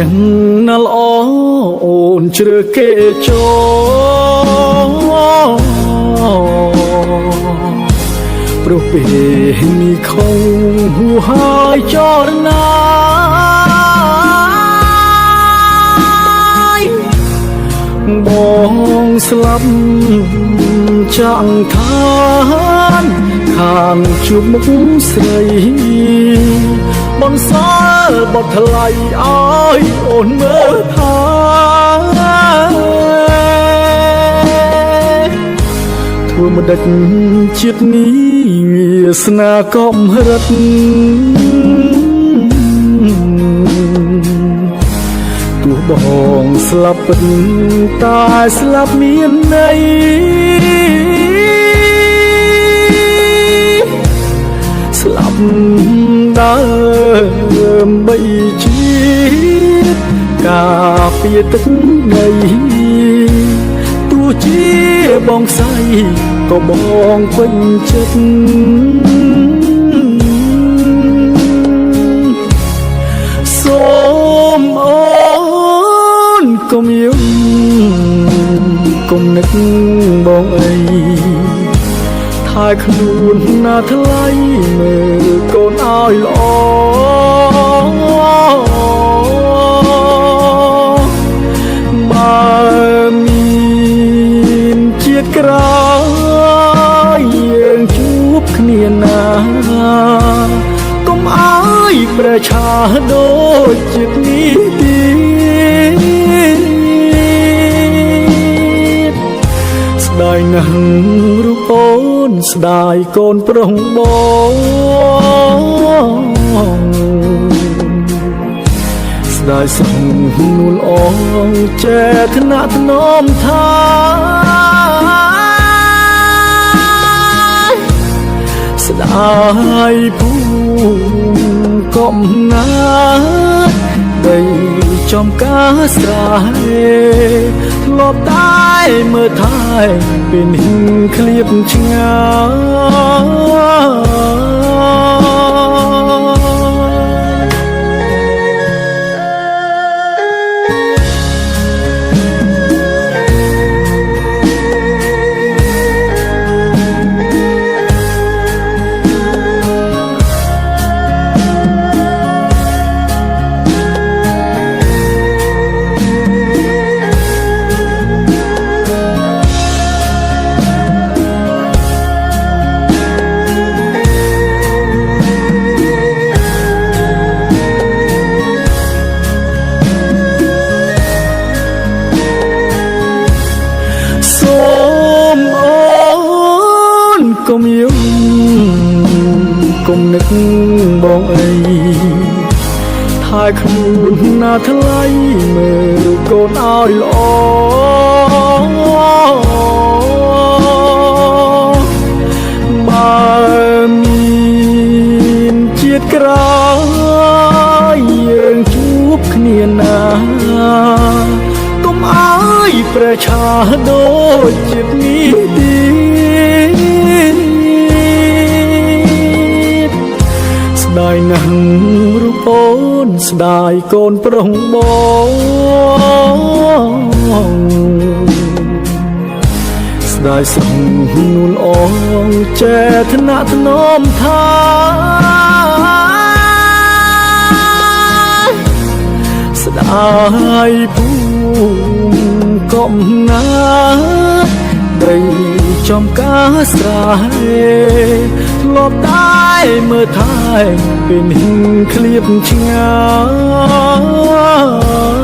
ងណាល្អអូនជ្រើគេចូលព្រោះពេលនេះខំហួហើយចរណាបងស្លាប់ចាំងខានខានជួបមុខស្រីបនសល់បត់ថ្លៃឲ្យអូនមើលថាធ្វើមិនដេចជាតិនេះវាសនាកំរិតទោះបងស្លាប់ពិតតែស្លាប់មានន័យស្លាប់ដើមបីជាតិការពារទឹកដីទោះជាបងស្អីក៏បងពេញចិត្តសូមអូនកុំយំកុំនឹកបងអីថែខ្លួនណាថ្លៃមើលកូនឲ្យល្អបើមានជាតិក្រោយយើងជួបគ្នាណាកុំឲ្យប្រឆាដូចជាតិនេះទៀតស្ដាយណាស់រូបអូនស្ដាយកូនប្រុសបងស្ដាយសងនួលអងចេះថ្នាក់ថ្នមថាស្ដាយភូមិកំណាត់ដីចំការស្រែធ្លាប់តែមើលថែពេលនេះឃ្លាតឆ្ងាកុំយំកុំនឹកបងអីថែខ្លួនណាថ្លៃមើលកូនឲ្យល្អបើមានជាតិក្រោយយើងជួបគ្នាណាកុំឲ្យប្រឆាដូចជាតិនេះទៀតស្ដាយណាស់រូបអូនស្ដាយកូនប្រុសបងស្ដាយសងនួលអងចេះថ្នាក់ថ្នមថាស្ដាយភូមិកំណាត់ដីចំការស្រែធ្លាប់តែមើលថែពេលនេះឃ្លាតឆ្ងាយ